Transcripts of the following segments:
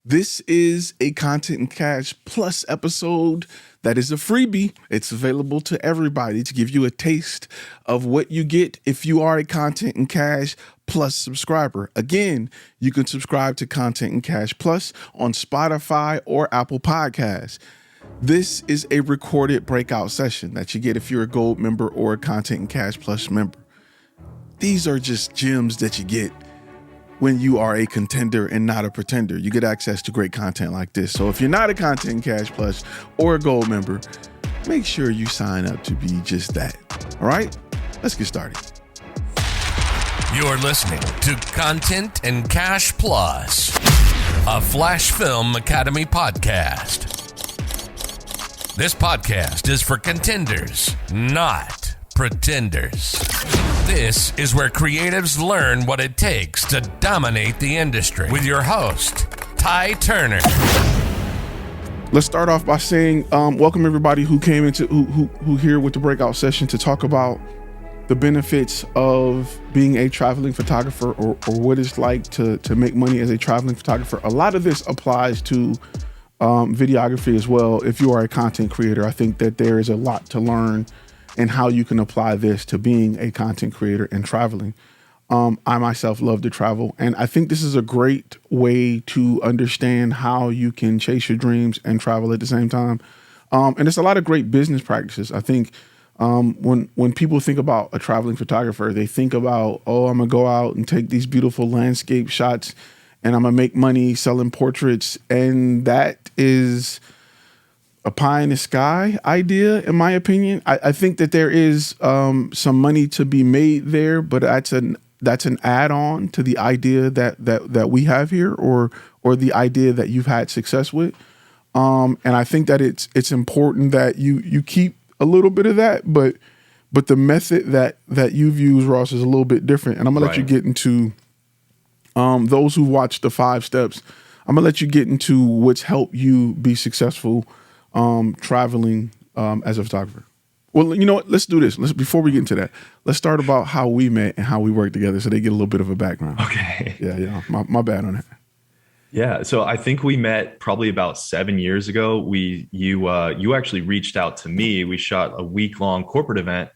This is a Content and Cash Plus episode that is a freebie. It's available to everybody to give you a taste of what you get if you are a Content and Cash Plus subscriber. Again, you can subscribe to Content and Cash Plus on Spotify or Apple Podcasts. This is a recorded breakout session that you get if you're a Gold member or a Content and Cash Plus member. These are just gems that you get when you are a contender and not a pretender. You get access to great content like this. So if you're not a Content and Cash Plus or a Gold member, make sure you sign up to be just that. All right, let's get started. You're listening to Content and Cash Plus, a Flash Film Academy podcast. This podcast is for contenders, not pretenders. This is where creatives learn what it takes to dominate the industry with your host, Ty Turner. Let's start off by saying welcome everybody who came into who here with the breakout session to talk about the benefits of being a traveling photographer or what it's like to make money as a traveling photographer. A lot of this applies to videography as well. If you are a content creator, I think that there is a lot to learn and how you can apply this to being a content creator and traveling. I myself love to travel, and I think this is a great way to understand how you can chase your dreams and travel at the same time. And there's a lot of great business practices. I think when people think about a traveling photographer, they think about, oh, I'm gonna go out and take these beautiful landscape shots and I'm gonna make money selling portraits. And that is a pie in the sky idea, in my opinion. I think that there is some money to be made there, but that's an add-on to the idea that we have here, or the idea that you've had success with. And I think that it's important that you keep a little bit of that, but the method that you've used, Ross, is a little bit different. And I'm gonna let you get into those who watched the 5 steps. I'm gonna let you get into what's helped you be successful traveling as a photographer. Well, you know what? Let's do this. Before we get into that, let's start about how we met and how we worked together, so they get a little bit of a background. Okay. Yeah. My bad on that. Yeah. So I think we met probably about 7 years ago. You actually reached out to me. We shot a week-long corporate event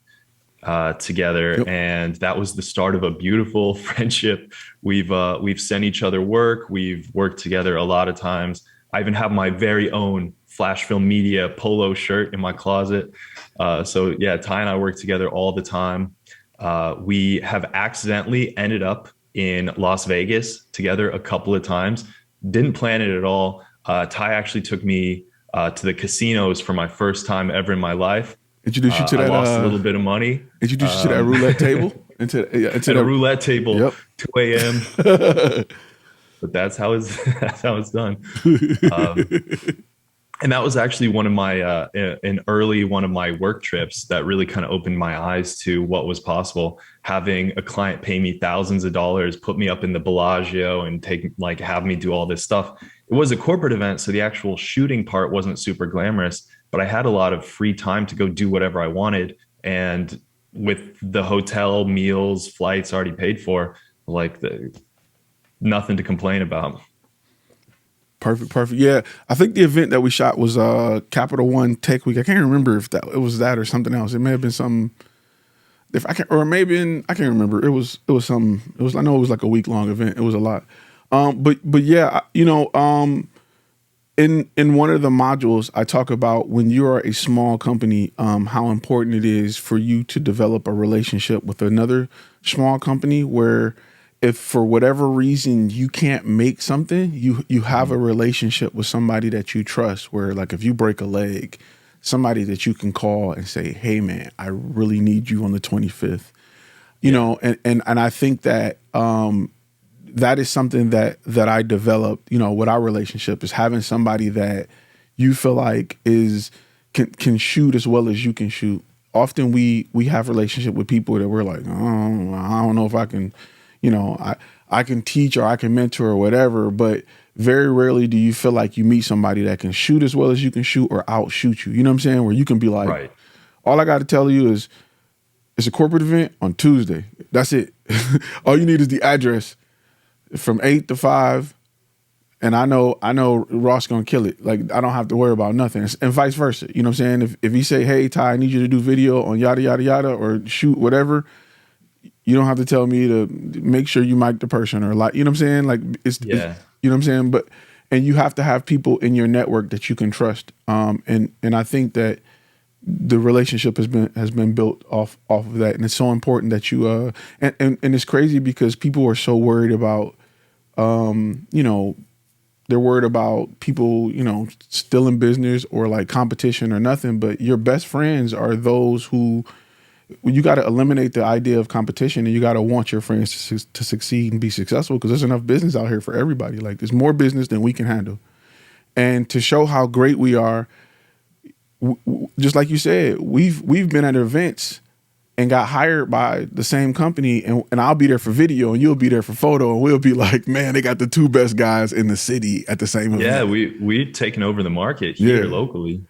together, yep. And that was the start of a beautiful friendship. We've sent each other work. We've worked together a lot of times. I even have my very own Flash Film Media polo shirt in my closet. So yeah, Ty and I work together all the time. We have accidentally ended up in Las Vegas together a couple of times. Didn't plan it at all. Ty actually took me to the casinos for my first time ever in my life. Introduced you to that. I lost a little bit of money. Introduced you to that roulette table. into the roulette table. Yep. 2 a.m. But that's how it's done. And that was actually one of my one of my work trips that really kind of opened my eyes to what was possible. Having a client pay me thousands of dollars, put me up in the Bellagio, and have me do all this stuff. It was a corporate event, so the actual shooting part wasn't super glamorous, but I had a lot of free time to go do whatever I wanted. And with the hotel, meals, flights already paid for, nothing to complain about. Perfect. Yeah, I think the event that we shot was Capital One Tech Week. I can't remember if it was that or something else. It may have been some. I can't remember. It was some. I know it was like a week-long event. It was a lot. But yeah, in one of the modules, I talk about when you are a small company, how important it is for you to develop a relationship with another small company where, if for whatever reason you can't make something, you have a relationship with somebody that you trust, where like if you break a leg, somebody that you can call and say, hey man, I really need you on the 25th, you know, and I think that that is something that I developed, with our relationship, is having somebody that you feel like can shoot as well as you can shoot. Often we have relationship with people that we're like, oh, I don't know if I can, I can teach or I can mentor or whatever, but very rarely do you feel like you meet somebody that can shoot as well as you can shoot or outshoot you. You know what I'm saying? Where you can be like, right. All I got to tell you is it's a corporate event on Tuesday. That's it. All you need is the address from 8 to 5. and I know Ross gonna kill it. Like I don't have to worry about nothing, and vice versa. You know what I'm saying? If he say, hey Ty, I need you to do video on yada yada yada or shoot whatever, you don't have to tell me to make sure you mic the person or like, you know what I'm saying? Like it's you know what I'm saying? But and you have to have people in your network that you can trust. And I think that the relationship has been built off of that, and it's so important that you and it's crazy because people are so worried about you know, they're worried about people, you know, still in business or like competition or nothing, but your best friends are those who you got to eliminate the idea of competition, and you got to want your friends to succeed and be successful, because there's enough business out here for everybody. Like there's more business than we can handle. And to show how great we are, just like you said, we've been at events and got hired by the same company, and I'll be there for video and you'll be there for photo, and we'll be like, man, they got the two best guys in the city at the same event. Yeah, we've taken over the market here locally.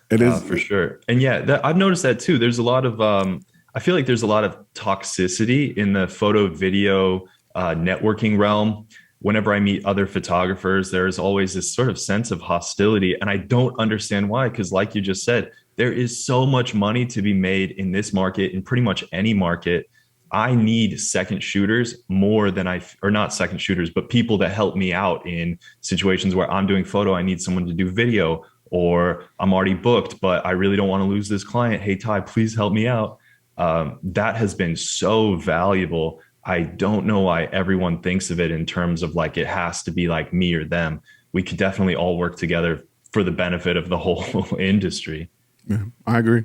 It is for sure. And yeah, I've noticed that too. There's a lot of I feel like there's a lot of toxicity in the photo video networking realm. Whenever I meet other photographers, there's always this sort of sense of hostility, and I don't understand why, because like you just said, there is so much money to be made in this market, in pretty much any market. I need second shooters more than or not second shooters, but people that help me out in situations where I'm doing photo. I need someone to do video, or I'm already booked, but I really don't want to lose this client. Hey, Ty, please help me out. That has been so valuable. I don't know why everyone thinks of it in terms of like, it has to be like me or them. We could definitely all work together for the benefit of the whole industry. Yeah, I agree.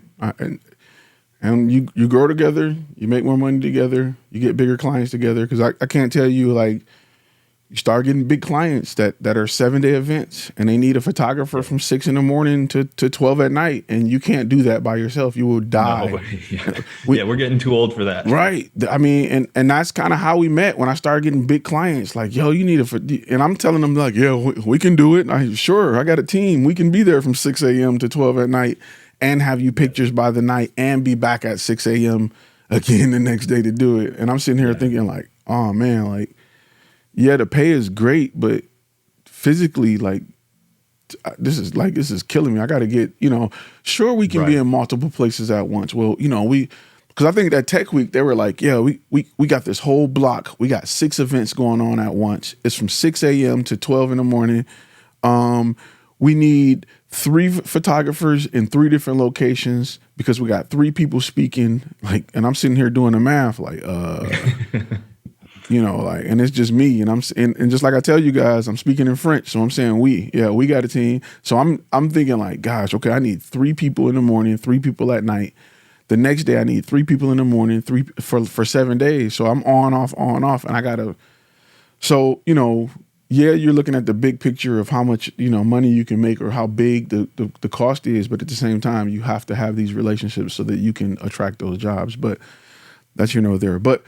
And you grow together, you make more money together, you get bigger clients together. Because I can't tell you, like, you start getting big clients that are 7-day events, and they need a photographer from 6 a.m. to 12 at night, and you can't do that by yourself. You will die. No, yeah. We're getting too old for that. Right. I mean, and that's kind of how we met. When I started getting big clients, like, yo, you need and I'm telling them like, yeah, we can do it. Sure, I got a team. We can be there from 6 a.m. to 12 at night and have you pictures by the night and be back at 6 a.m. again the next day to do it. And I'm sitting here thinking like, oh man, like, yeah, the pay is great, but physically, like, this is killing me. I got to get, you know, sure, we can be in multiple places at once. Well, you know, because I think that Tech Week, they were like, yeah, we got this whole block. We got 6 events going on at once. It's from 6 a.m. to 12 in the morning. We need 3 photographers in 3 different locations because we got 3 people speaking. Like, and I'm sitting here doing the math, like, you know, like, and it's just me, and and just like I tell you guys, I'm speaking in French, so I'm saying we got a team. So I'm thinking like, gosh, okay, I need 3 people in the morning, 3 people at night. The next day I need 3 people in the morning, 3 for 7 days. So I'm on off, and I gotta. So you know, yeah, you're looking at the big picture of how much, you know, money you can make or how big the cost is, but at the same time, you have to have these relationships so that you can attract those jobs. But that's there. But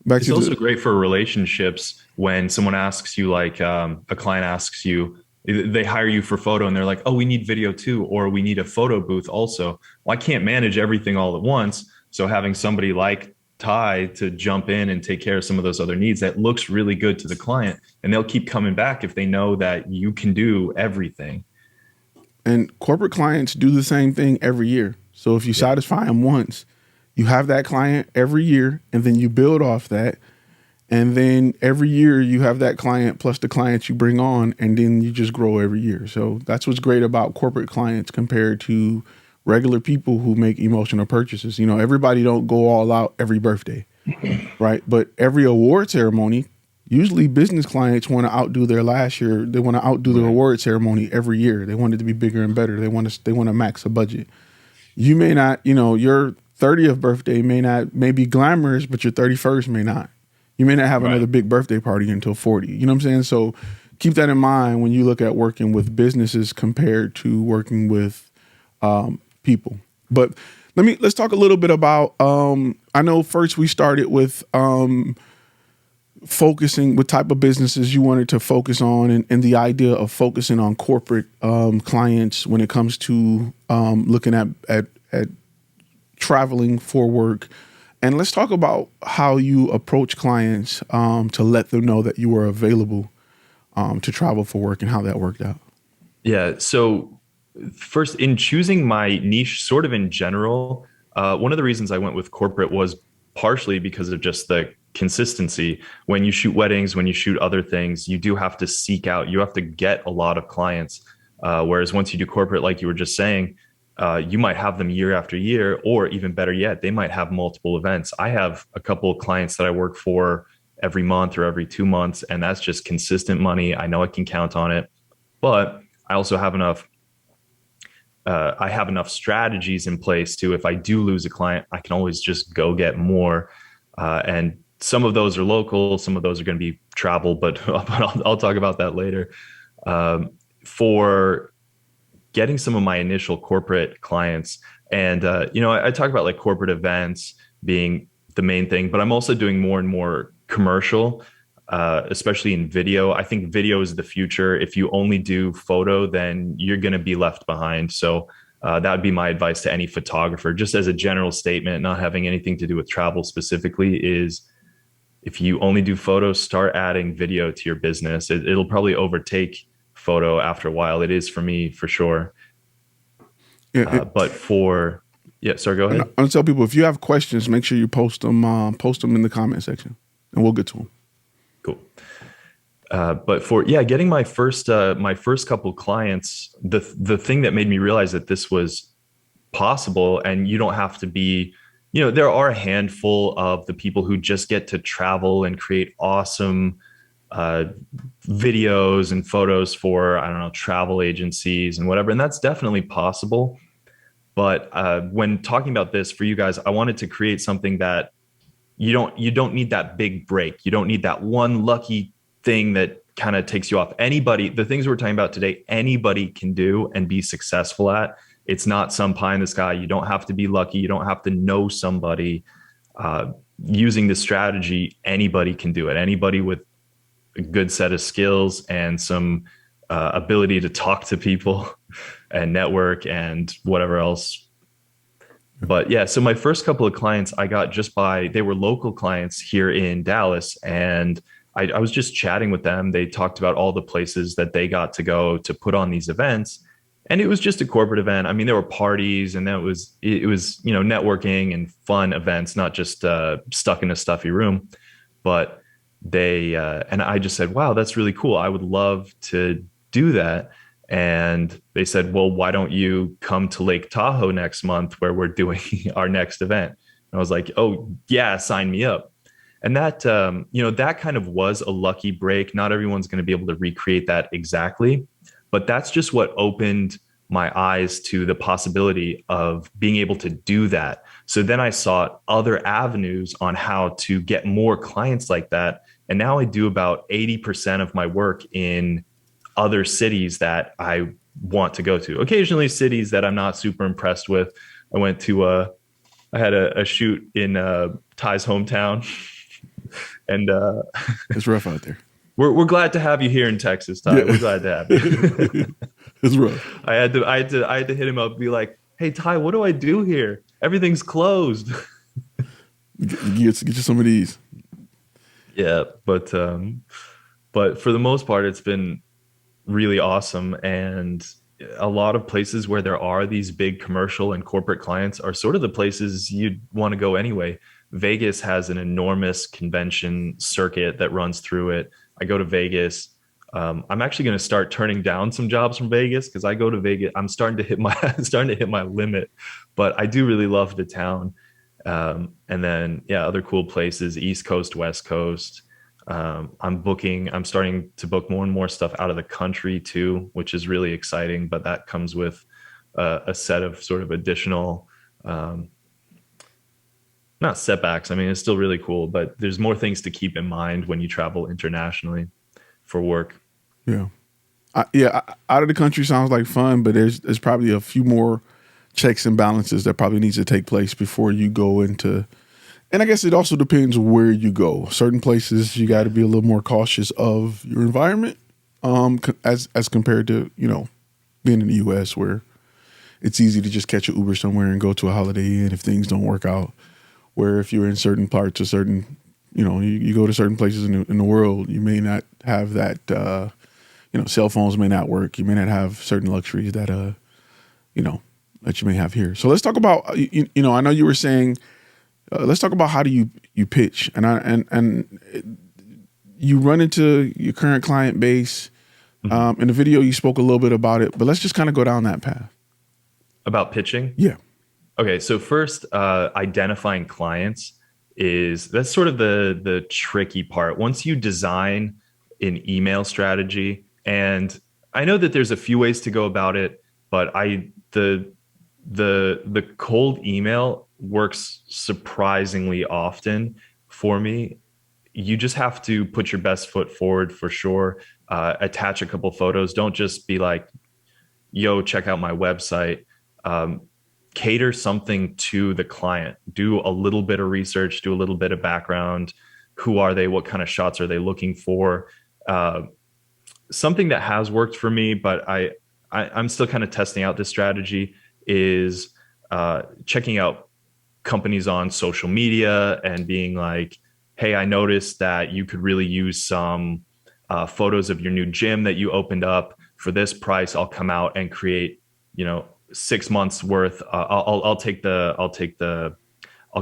it's also great for relationships when someone asks you, like a client asks you, they hire you for photo and they're like, oh, we need video too, or we need a photo booth also. Well, I can't manage everything all at once. So having somebody like Ty to jump in and take care of some of those other needs, that looks really good to the client, and they'll keep coming back if they know that you can do everything. And corporate clients do the same thing every year. So if you satisfy them once, you have that client every year, and then you build off that. And then every year you have that client plus the clients you bring on, and then you just grow every year. So that's what's great about corporate clients compared to regular people who make emotional purchases. You know, everybody don't go all out every birthday, right? But every award ceremony, usually business clients want to outdo their last year. They want to outdo the award ceremony every year. They want it to be bigger and better. They want to max the budget. You may not, you know, your 30th birthday may be glamorous, but your 31st may not. You may not have another big birthday party until 40. You know what I'm saying? So keep that in mind when you look at working with businesses compared to working with people. But let's talk a little bit about, I know first we started with focusing what type of businesses you wanted to focus on, and the idea of focusing on corporate clients when it comes to looking at traveling for work. And let's talk about how you approach clients to let them know that you are available to travel for work and how that worked out. Yeah. So first, in choosing my niche, sort of in general, one of the reasons I went with corporate was partially because of just the consistency. When you shoot weddings, when you shoot other things, you do have to seek out, you have to get a lot of clients. Whereas once you do corporate, like you were just saying, you might have them year after year, or even better yet, they might have multiple events. I have a couple of clients that I work for every month or every 2 months, and that's just consistent money. I know I can count on it, but I also have enough. I have enough strategies in place to, if I do lose a client, I can always just go get more. And some of those are local, some of those are going to be travel, but I'll talk about that later. For getting some of my initial corporate clients, and I talk about like corporate events being the main thing, but I'm also doing more and more commercial, especially in video. I think video is the future. If you only do photo, then you're going to be left behind. So that would be my advice to any photographer, just as a general statement, not having anything to do with travel specifically, is if you only do photos, start adding video to your business. It'll probably overtake photo after a while. It is for me, for sure. Sorry, go ahead. I'm gonna tell people, if you have questions, make sure you post them in the comment section, and we'll get to them. Cool. But for getting my first couple clients, the thing that made me realize that this was possible, and you don't have to be, there are a handful of the people who just get to travel and create awesome videos and photos for, I don't know, travel agencies and whatever. And that's definitely possible. But when talking about this for you guys, I wanted to create something that you don't need that big break. You don't need that one lucky thing that kind of takes you off. The things we're talking about today, anybody can do and be successful at. It's not some pie in the sky. You don't have to be lucky. You don't have to know somebody. Using this strategy, anybody can do it. Anybody with a good set of skills and some ability to talk to people and network and whatever else. But yeah, so my first couple of clients I got they were local clients here in Dallas, and I was just chatting with them. They talked about all the places that they got to go to put on these events. And it was just a corporate event. I mean, there were parties, and it was networking and fun events, not just stuck in a stuffy room. But and I just said, wow, that's really cool. I would love to do that. And they said, well, why don't you come to Lake Tahoe next month where we're doing our next event? And I was like, oh yeah, sign me up. And that, that kind of was a lucky break. Not everyone's going to be able to recreate that exactly, but that's just what opened my eyes to the possibility of being able to do that. So then I sought other avenues on how to get more clients like that. And now I do about 80% of my work in other cities that I want to go to. Occasionally cities that I'm not super impressed with. I had a shoot in Ty's hometown, and it's rough out there. We're glad to have you here in Texas, Ty. Yeah. We're glad to have you. It's rough. I had to hit him up and be like, hey Ty, what do I do here? Everything's closed. Get you some of these. Yeah, but for the most part, it's been really awesome. And a lot of places where there are these big commercial and corporate clients are sort of the places you'd want to go anyway. Vegas has an enormous convention circuit that runs through it. I go to Vegas. I'm actually going to start turning down some jobs from Vegas because I go to Vegas. I'm starting to hit my limit, but I do really love the town. And then, other cool places, East Coast, West Coast. I'm starting to book more and more stuff out of the country too, which is really exciting, but that comes with a set of sort of additional, not setbacks. I mean, it's still really cool, but there's more things to keep in mind when you travel internationally for work. Yeah. Out of the country sounds like fun, but there's probably a few more checks and balances that probably needs to take place before you go into. And I guess it also depends where you go. Certain places you got to be a little more cautious of your environment, as compared to being in the U.S. where it's easy to just catch an Uber somewhere and go to a Holiday Inn if things don't work out. Where if you're in certain parts of you go to certain places in the world, you may not have that cell phones may not work. You may not have certain luxuries that that you may have here. So let's talk about I know you were saying let's talk about how do you pitch, and you run into your current client base. In the video you spoke a little bit about it, but let's just kind of go down that path. About pitching? Yeah. Okay, so first, identifying clients that's sort of the tricky part. Once you design an email strategy, and I know that there's a few ways to go about it, but the cold email works surprisingly often for me. You just have to put your best foot forward for sure. Attach a couple photos. Don't just be like, yo, check out my website. Cater something to the client. Do a little bit of research, do a little bit of background. Who are they? What kind of shots are they looking for? Something that has worked for me, but I'm still kind of testing out this strategy, is checking out companies on social media and being like, hey, I noticed that you could really use some photos of your new gym that you opened up. For this price, I'll come out and create, 6 months worth. I'll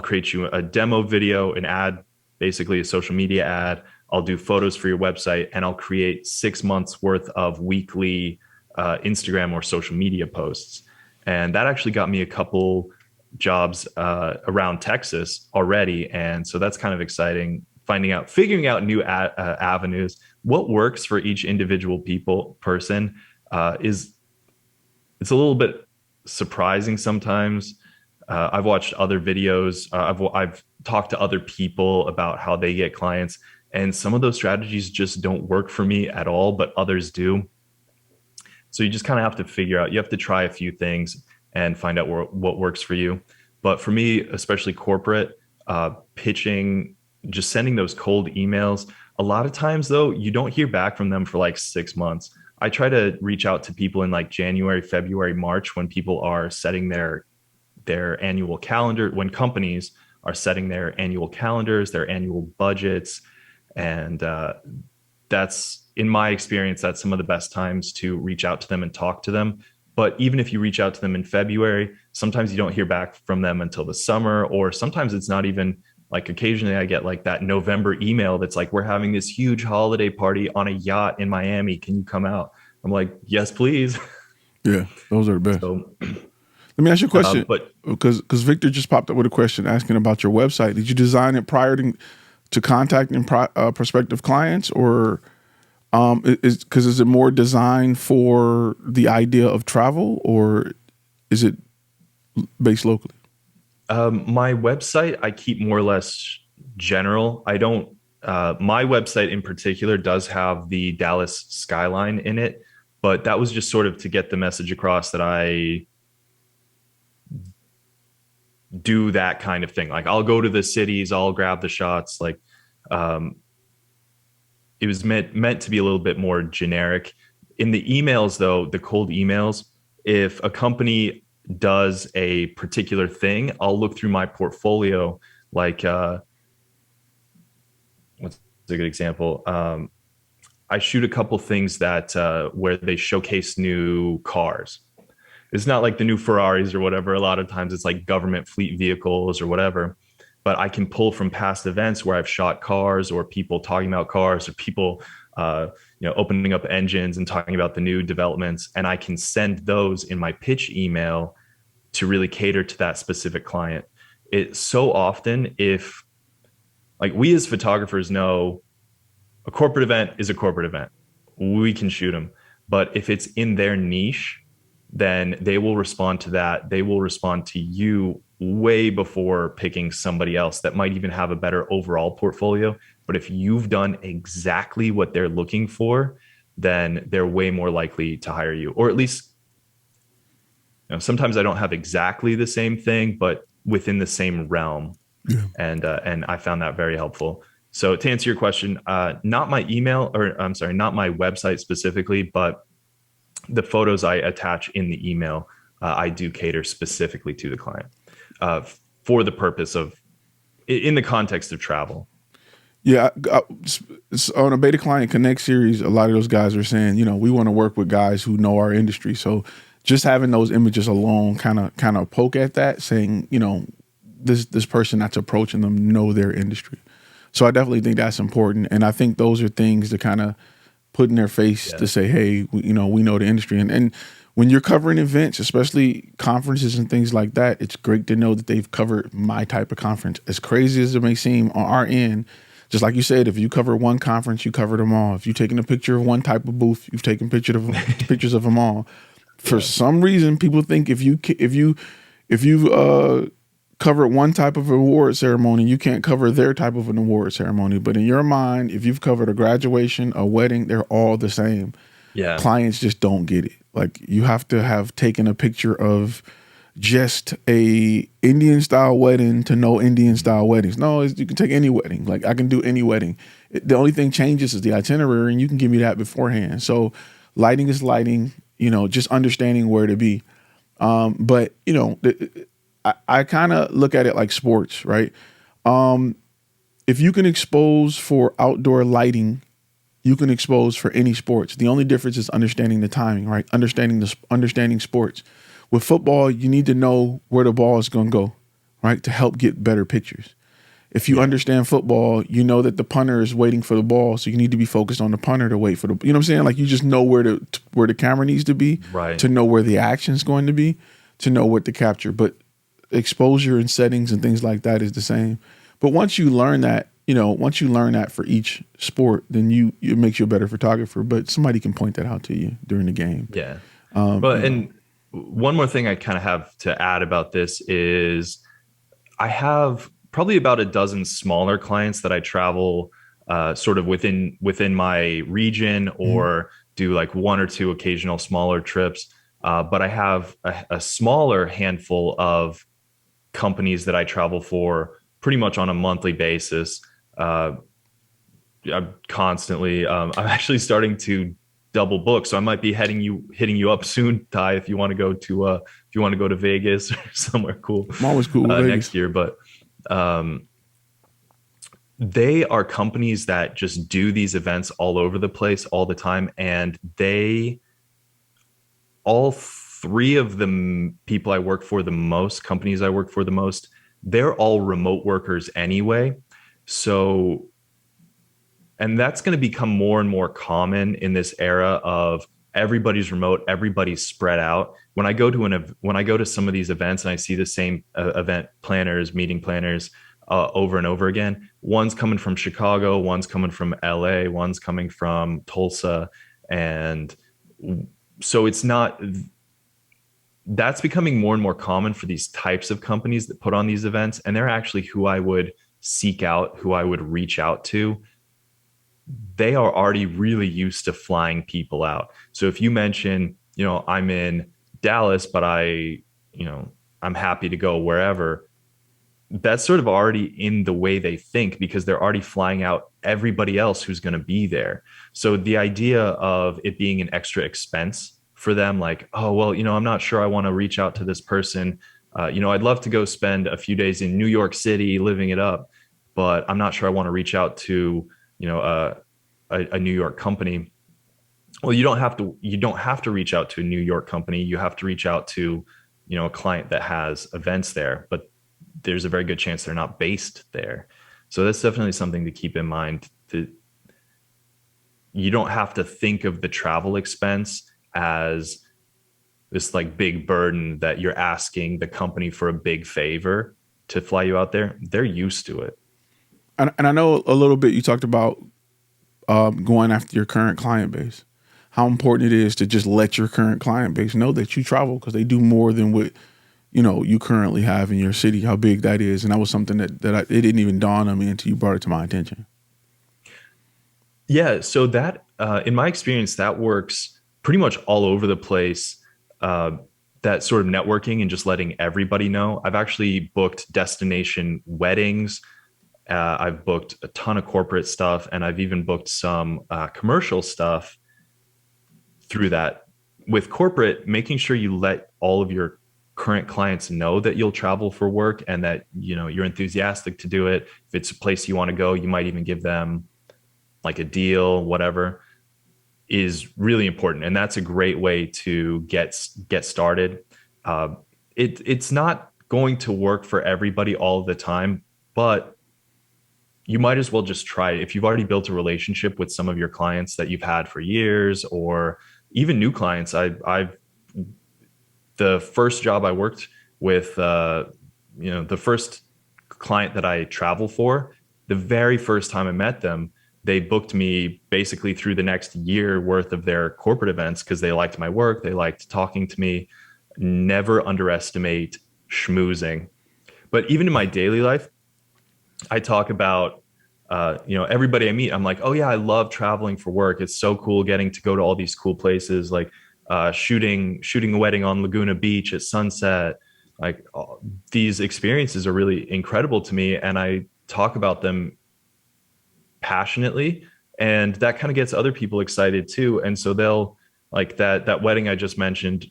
create you a demo video, an ad, basically a social media ad. I'll do photos for your website, and I'll create 6 months worth of weekly Instagram or social media posts. And that actually got me a couple jobs around Texas already. And so that's kind of exciting, figuring out new avenues. What works for each individual person it's a little bit surprising sometimes. I've watched other videos. I've talked to other people about how they get clients, and some of those strategies just don't work for me at all, but others do. So you just kind of have to figure out, you have to try a few things and find out what works for you. But for me, especially corporate, pitching, just sending those cold emails. A lot of times though, you don't hear back from them for like 6 months. I try to reach out to people in like January, February, March, when people are setting their annual calendar, when companies are setting their annual calendars, their annual budgets. And that's, in my experience, that's some of the best times to reach out to them and talk to them. But even if you reach out to them in February, sometimes you don't hear back from them until the summer, or sometimes it's not even, like occasionally I get like that November email that's like, we're having this huge holiday party on a yacht in Miami. Can you come out? I'm like, yes, please. Yeah, those are the best. So, let me ask you a question, because Victor just popped up with a question asking about your website. Did you design it prior to contacting prospective clients, or is it more designed for the idea of travel, or is it based locally? My website, I keep more or less general. I don't, my website in particular does have the Dallas skyline in it, but that was just sort of to get the message across that I do that kind of thing. Like, I'll go to the cities, I'll grab the shots. Like, it was meant to be a little bit more generic. In the emails though, the cold emails, if a company does a particular thing, I'll look through my portfolio. Like, what's a good example? I shoot a couple things that where they showcase new cars. It's not like the new Ferraris or whatever. A lot of times it's like government fleet vehicles or whatever. But I can pull from past events where I've shot cars, or people talking about cars, or people opening up engines and talking about the new developments. And I can send those in my pitch email to really cater to that specific client. It's so often, if, like, we as photographers know a corporate event is a corporate event, we can shoot them. But if it's in their niche, then they will respond to that. They will respond to you way before picking somebody else that might even have a better overall portfolio. But if you've done exactly what they're looking for, then they're way more likely to hire you. Or at least, sometimes I don't have exactly the same thing, but within the same realm. Yeah. And I found that very helpful. So to answer your question, not my email, or I'm sorry, not my website specifically, but the photos I attach in the email, I do cater specifically to the client for the purpose of, in the context of travel. Yeah, on a Beta Client Connect series, a lot of those guys are saying, we want to work with guys who know our industry. So just having those images alone kind of poke at that, saying, this person that's approaching them know their industry. So I definitely think that's important. And I think those are things to kind of put in their face to say, hey, we know the industry. And when you're covering events, especially conferences and things like that, it's great to know that they've covered my type of conference. As crazy as it may seem on our end, just like you said, if you cover one conference, you cover them all. If you've taken a picture of one type of booth, you've taken pictures of them all. For some reason, people think if you covered one type of award ceremony, you can't cover their type of an award ceremony. But in your mind, if you've covered a graduation, a wedding, they're all the same. Yeah. Clients just don't get it. Like, you have to have taken a picture of just a Indian style wedding to no Indian style weddings. No, you can take any wedding. Like, I can do any wedding. The only thing changes is the itinerary, and you can give me that beforehand. So lighting is lighting, just understanding where to be. But I kind of look at it like sports, right? If you can expose for outdoor lighting, you can expose for any sports. The only difference is understanding the timing, right? Understanding sports. With football, you need to know where the ball is going to go, right? To help get better pictures. If you understand football, you know that the punter is waiting for the ball, so you need to be focused on the punter to wait for the. You know what I'm saying? Like, you just know where the camera needs to be, right? To know where the action is going to be, to know what to capture. But exposure and settings and things like that is the same. But once you learn that for each sport, then it makes you a better photographer. But somebody can point that out to you during the game. Yeah. And one more thing I kind of have to add about this is I have probably about a dozen smaller clients that I travel sort of within my region, or do like one or two occasional smaller trips. But I have a smaller handful of companies that I travel for pretty much on a monthly basis. I'm constantly, I'm actually starting to double book. So I might be hitting you up soon, Ty, if you want to go to Vegas or somewhere cool. I'm always cool with Vegas next year. But they are companies that just do these events all over the place all the time. And all three of the people I work for the most, companies I work for the most, they're all remote workers anyway. So, and that's going to become more and more common in this era of everybody's remote, everybody's spread out. When I go to some of these events and I see the same event planners, meeting planners over and over again, one's coming from Chicago, one's coming from LA, one's coming from Tulsa. And so that's becoming more and more common for these types of companies that put on these events. And they're actually who I would seek out, who I would reach out to. They are already really used to flying people out. So if you mention, I'm in Dallas, but I'm happy to go wherever, that's sort of already in the way they think, because they're already flying out everybody else who's going to be there. So the idea of it being an extra expense for them, like, oh, well, I'm not sure I want to reach out to this person. I'd love to go spend a few days in New York City living it up, but I'm not sure I want to reach out to, a New York company. Well, you don't have to reach out to a New York company. You have to reach out to, a client that has events there, but there's a very good chance they're not based there. So that's definitely something to keep in mind. You don't have to think of the travel expense as this like big burden that you're asking the company for a big favor to fly you out there. They're used to it. And I know a little bit, you talked about going after your current client base, how important it is to just let your current client base know that you travel, because they do more than what, you currently have in your city, how big that is. And that was something that it didn't even dawn on me until you brought it to my attention. Yeah. So that, in my experience, that works pretty much all over the place. That sort of networking and just letting everybody know. I've actually booked destination weddings. I've booked a ton of corporate stuff, and I've even booked some commercial stuff through that. With corporate, making sure you let all of your current clients know that you'll travel for work and that, you're enthusiastic to do it. If it's a place you want to go, you might even give them like a deal, whatever, is really important. And that's a great way to get started. It's not going to work for everybody all the time, but you might as well just try it. If you've already built a relationship with some of your clients that you've had for years, or even new clients. The first job I worked with, the first client that I travel for, the very first time I met them, they booked me basically through the next year worth of their corporate events because they liked my work. They liked talking to me. Never underestimate schmoozing. But even in my daily life, I talk about, everybody I meet, I'm like, oh yeah, I love traveling for work. It's so cool getting to go to all these cool places, like shooting a wedding on Laguna Beach at sunset. Like these experiences are really incredible to me, and I talk about them passionately, and that kind of gets other people excited too. And so they'll like that wedding I just mentioned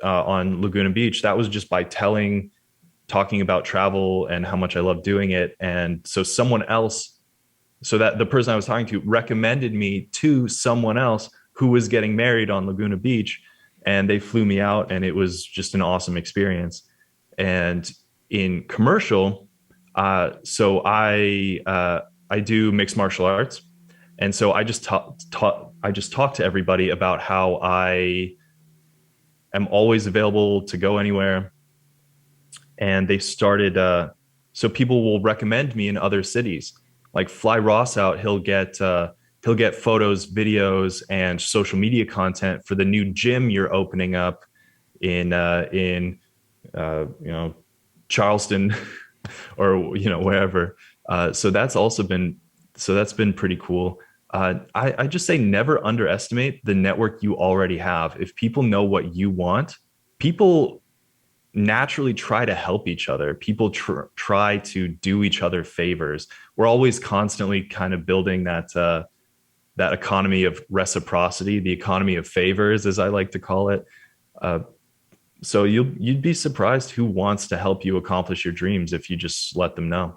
on Laguna Beach. That was just by talking about travel and how much I love doing it. And so that the person I was talking to recommended me to someone else who was getting married on Laguna Beach, and they flew me out, and it was just an awesome experience. And in commercial, so I do mixed martial arts. And so I just talk to everybody about how I am always available to go anywhere. And they started, so people will recommend me in other cities, like fly Ross out. He'll get photos, videos, and social media content for the new gym you're opening up in Charleston or wherever. So that's been pretty cool. I just say never underestimate the network you already have. If people know what you want, people naturally try to help each other. People try to do each other favors. We're always constantly kind of building that economy of reciprocity, the economy of favors, as I like to call it. So you'd be surprised who wants to help you accomplish your dreams if you just let them know.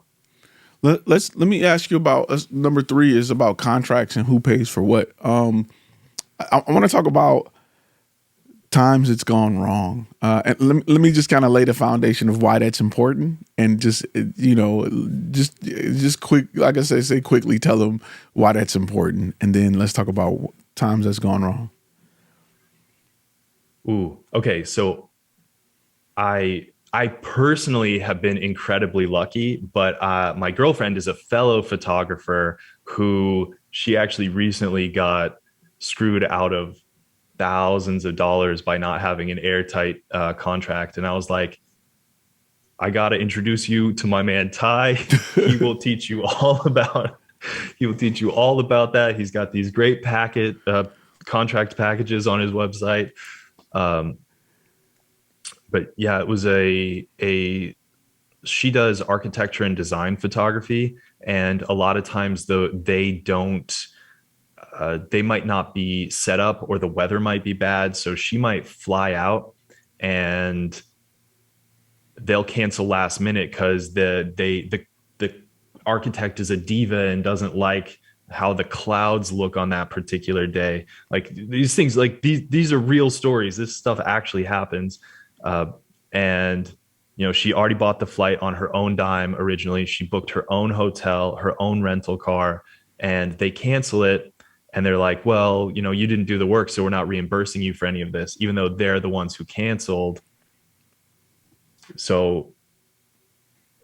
Let me ask you about number 3 is about contracts and who pays for what. I want to talk about times it's gone wrong. And let me just kind of lay the foundation of why that's important, and just quick, like I say quickly tell them why that's important, and then let's talk about times that's gone wrong. Ooh, okay. So I personally have been incredibly lucky, but my girlfriend is a fellow photographer who she actually recently got screwed out of thousands of dollars by not having an airtight contract. And I was like, I got to introduce you to my man, Ty. He will teach you all about that. He's got these great contract packages on his website. But yeah, it was she does architecture and design photography. And a lot of times they might not be set up, or the weather might be bad. So she might fly out and they'll cancel last minute because the architect is a diva and doesn't like how the clouds look on that particular day. Like these things, like these are real stories. This stuff actually happens. And she already bought the flight on her own dime. Originally, she booked her own hotel, her own rental car, and they cancel it. And they're like, well, you didn't do the work, so we're not reimbursing you for any of this, even though they're the ones who canceled. So,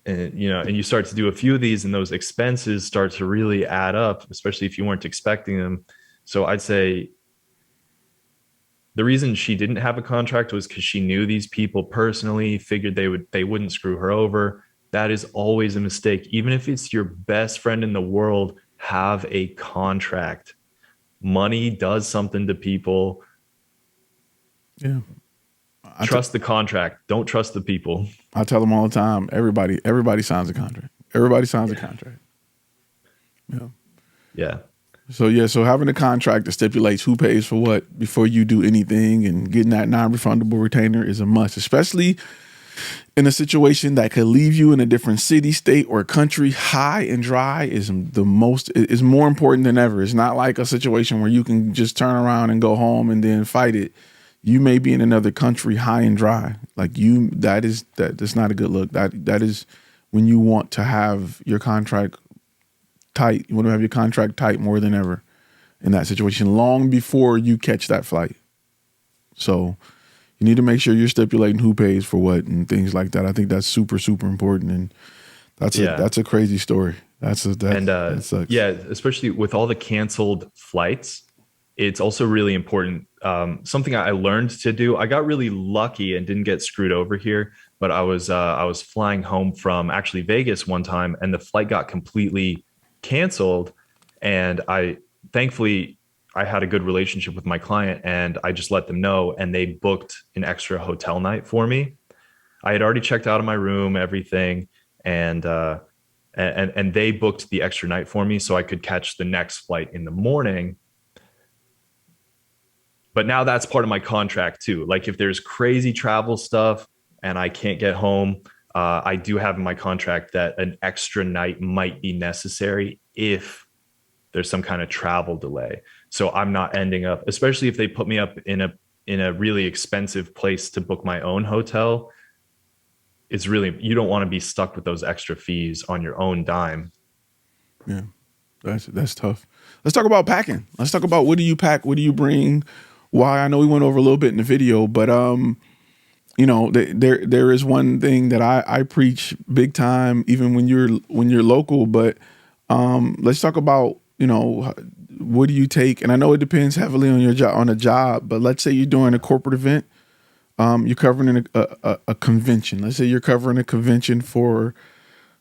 and you start to do a few of these, and those expenses start to really add up, especially if you weren't expecting them. So I'd say the reason she didn't have a contract was because she knew these people personally, figured they wouldn't screw her over. That is always a mistake. Even if it's your best friend in the world, have a contract. Money does something to people. Yeah. Trust the contract. Don't trust the people. I tell them all the time, everybody signs a contract. Everybody signs a contract. Yeah. Yeah. So yeah, so having a contract that stipulates who pays for what before you do anything and getting that non-refundable retainer is a must, especially in a situation that could leave you in a different city, state, or country. High and dry is more important than ever. It's not like a situation where you can just turn around and go home and then fight it. You may be in another country high and dry. Like that's not a good look. That is when you want to have your contract tight. You want to have your contract tight more than ever in that situation, long before you catch that flight. So you need to make sure you're stipulating who pays for what and things like that. I think that's super, super important. And that's a crazy story. That sucks. Yeah, especially with all the canceled flights, it's also really important. Something I learned to do. I got really lucky and didn't get screwed over here, but I was flying home from actually Vegas one time, and the flight got completely canceled, and thankfully I had a good relationship with my client, and I just let them know, and they booked an extra hotel night for me. I had already checked out of my room, everything, and they booked the extra night for me so I could catch the next flight in the morning. But now that's part of my contract too. Like if there's crazy travel stuff and I can't get home, I do have in my contract that an extra night might be necessary if there's some kind of travel delay. So I'm not ending up, especially if they put me up in a really expensive place to book my own hotel. It's really, you don't want to be stuck with those extra fees on your own dime. Yeah, that's tough. Let's talk about packing. Let's talk about what do you pack? What do you bring? Why? I know we went over a little bit in the video, but there is one thing that I preach big time, even when you're local. But let's talk about what do you take? And I know it depends heavily on your job, on a job. But let's say you're doing a corporate event. You're covering a convention. Let's say you're covering a convention for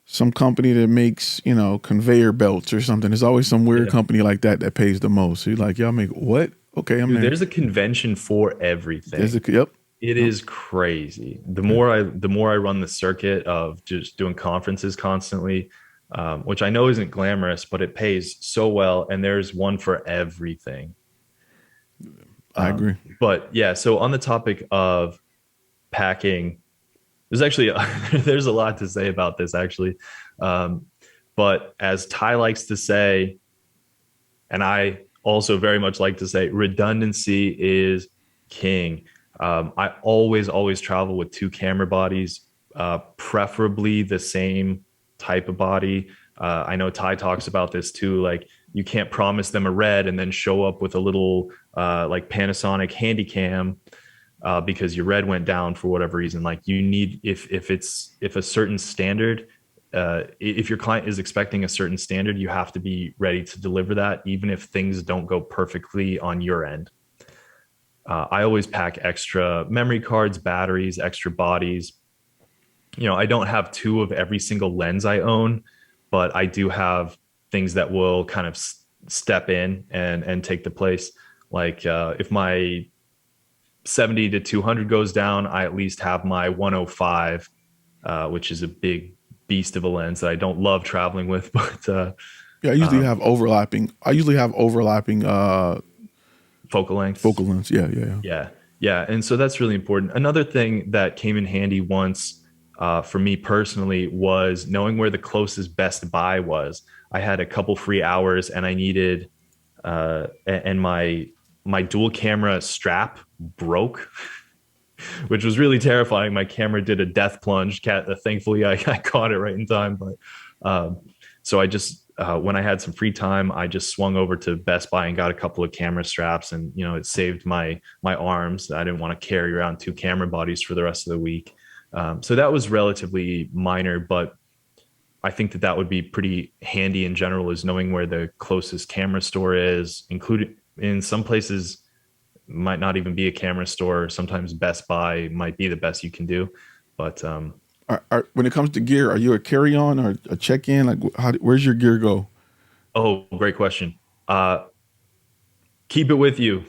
some company that makes, conveyor belts or something. There's always some weird company like that pays the most. So you're like, y'all make what? Okay, I'm there. There's a convention for everything. Yep. It is crazy. The more I run the circuit of just doing conferences constantly, which I know isn't glamorous, but it pays so well. And there's one for everything. I agree. But yeah, so on the topic of packing, there's actually there's a lot to say about this actually. But as Ty likes to say, and I also very much like to say, redundancy is king. I always travel with two camera bodies, preferably the same type of body. I know Ty talks about this too. Like you can't promise them a red and then show up with a little like Panasonic Handycam because your red went down for whatever reason. Like you need, if a certain standard, if your client is expecting a certain standard, you have to be ready to deliver that, even if things don't go perfectly on your end. I always pack extra memory cards, batteries, extra bodies. I don't have two of every single lens I own, but I do have things that will kind of step in and take the place. Like if my 70 to 200 goes down, I at least have my 105, which is a big beast of a lens that I don't love traveling with, but I usually have overlapping. Focal length. Yeah. And so that's really important. Another thing that came in handy once for me personally was knowing where the closest Best Buy was. I had a couple free hours and I needed, and my dual camera strap broke, which was really terrifying. My camera did a death plunge. Thankfully I caught it right in time. But so I just, when I had some free time, I just swung over to Best Buy and got a couple of camera straps, and it saved my arms. I didn't want to carry around two camera bodies for the rest of the week. So that was relatively minor, but I think that would be pretty handy in general, is knowing where the closest camera store is. Including in some places might not even be a camera store. Sometimes Best Buy might be the best you can do, but when it comes to gear, are you a carry-on or a check-in? Like, where's your gear go? Oh, great question. Keep it with you.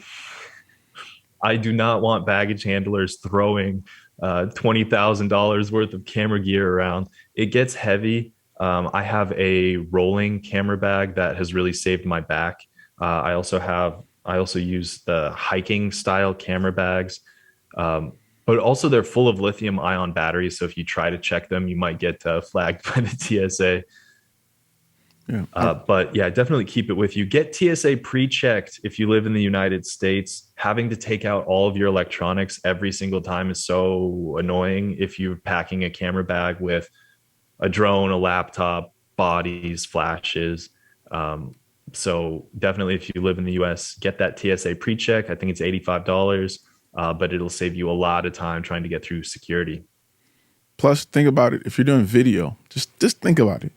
I do not want baggage handlers throwing $20,000 worth of camera gear around. It gets heavy. I have a rolling camera bag that has really saved my back. I also use the hiking style camera bags. But also they're full of lithium ion batteries. So if you try to check them, you might get flagged by the TSA. Yeah. But yeah, definitely keep it with you. Get TSA pre-checked if you live in the United States. Having to take out all of your electronics every single time is so annoying if you're packing a camera bag with a drone, a laptop, bodies, flashes. Um, so definitely if you live in the US, get that TSA pre-check. I think it's $85, but it'll save you a lot of time trying to get through security. Plus, think about it. If you're doing video, just think about it.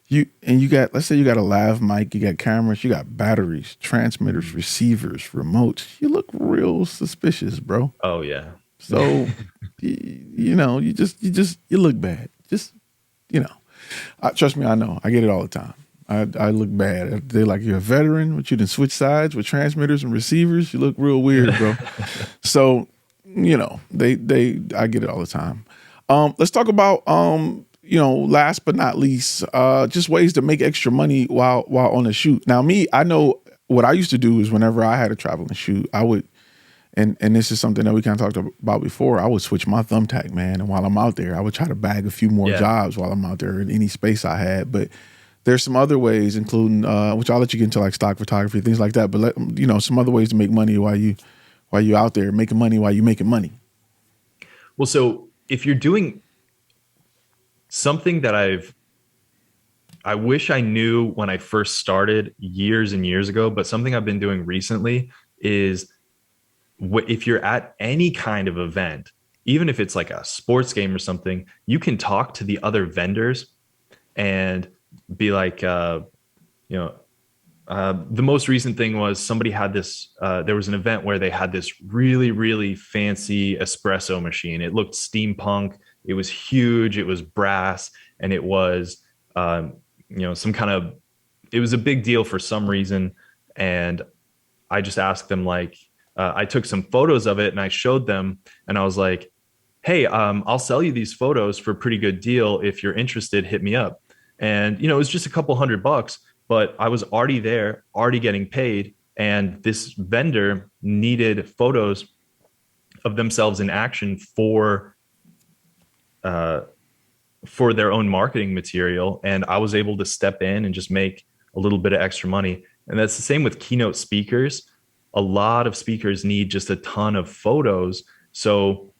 You got, let's say you got a lav mic, you got cameras, you got batteries, transmitters, receivers, remotes. You look real suspicious, bro. Oh yeah. So you know, you look bad. Just, you know, trust me, I know. I get it all the time. I look bad. They're like, you're a veteran, but you didn't switch sides with transmitters and receivers. You look real weird, bro. So, you know, I get it all the time. Let's talk about, you know, last but not least, just ways to make extra money while on a shoot. Now, I know what I used to do is whenever I had a traveling shoot, I would, and this is something that we kind of talked about before, I would switch my thumbtack, man. And while I'm out there, I would try to bag a few more jobs while I'm out there in any space I had. But there's some other ways, including, which I'll let you get into, like stock photography, things like that. But you know, some other ways to make money while you out there making money while you making money. Well, so if you're doing something that I wish I knew when I first started years and years ago, but something I've been doing recently is if you're at any kind of event, even if it's like a sports game or something, you can talk to the other vendors and be like, the most recent thing was somebody had this, there was an event where they had this really, really fancy espresso machine. It looked steampunk. It was huge. It was brass, and it was, some kind of, it was a big deal for some reason. And I just asked them, like, I took some photos of it and I showed them, and I was like, hey, I'll sell you these photos for a pretty good deal. If you're interested, hit me up. And, you know, it was just a couple $100, but I was already there, already getting paid. And this vendor needed photos of themselves in action for their own marketing material. And I was able to step in and just make a little bit of extra money. And that's the same with keynote speakers. A lot of speakers need just a ton of photos. So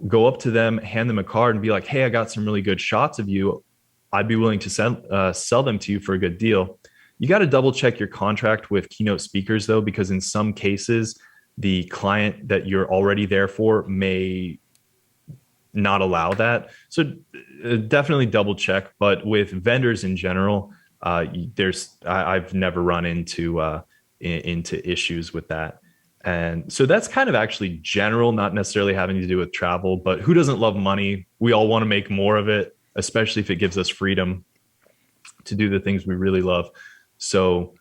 go up to them, hand them a card and be like, hey, I got some really good shots of you. I'd be willing to sell them to you for a good deal. You got to double check your contract with keynote speakers, though, because in some cases, the client that you're already there for may not allow that. So definitely double check. But with vendors in general, I've never run into issues with that. And so that's kind of actually general, not necessarily having to do with travel, but who doesn't love money? We all want to make more of it, especially if it gives us freedom to do the things we really love. So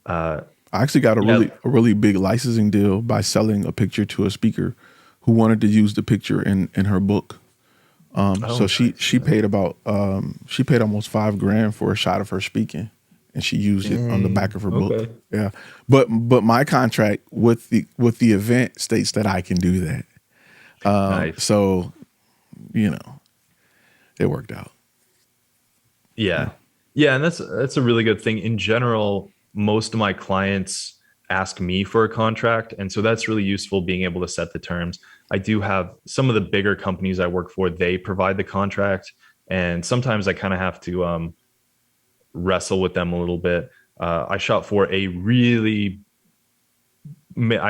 I actually got a really big licensing deal by selling a picture to a speaker who wanted to use the picture in her book. So she paid about she paid almost $5,000 for a shot of her speaking, and she used it on the back of her book. Yeah, but my contract with the event states that I can do that. Nice. So, you know, it worked out. Yeah, and that's a really good thing. In general, most of my clients ask me for a contract, and so that's really useful, being able to set the terms. I do have some of the bigger companies I work for, they provide the contract, and sometimes I kind of have to wrestle with them a little bit. I shot for I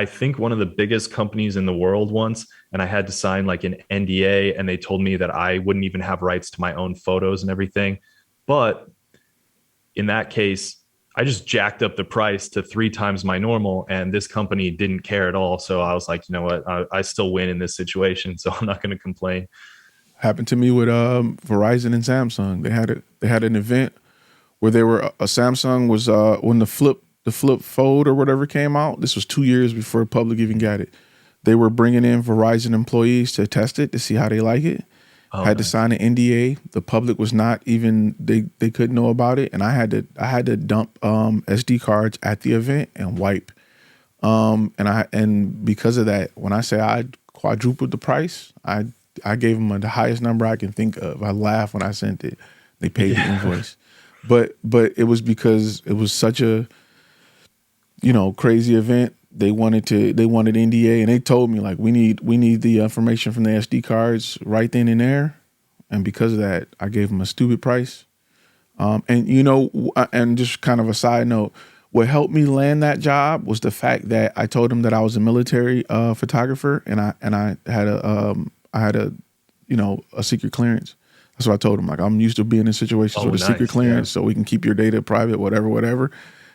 think one of the biggest companies in the world once, and I had to sign like an NDA, and they told me that I wouldn't even have rights to my own photos and everything. But in that case, I just jacked up the price to 3 times my normal, and this company didn't care at all. So I was like, you know what, I still win in this situation, so I'm not going to complain. Happened to me with Verizon and Samsung. They had an event where they were a Samsung was when the flip fold or whatever came out. This was 2 years before the public even got it. They were bringing in Verizon employees to test it to see how they like it, Oh, had to nice. sign an NDA. The public was not even they couldn't know about it, and I had to dump SD cards at the event and wipe. And because of that, when I say I quadrupled the price, I gave them the highest number I can think of. I laughed when I sent it. They paid the Yeah. invoice, but it was because it was such a crazy event. They wanted NDA, and they told me like we need the information from the SD cards right then and there, and because of that, I gave them a stupid price. And just kind of a side note, what helped me land that job was the fact that I told them that I was a military photographer, and I had a secret clearance. That's what I told them. Like, I'm used to being in situations Oh, with a secret nice. Yeah. clearance, so we can keep your data private, whatever.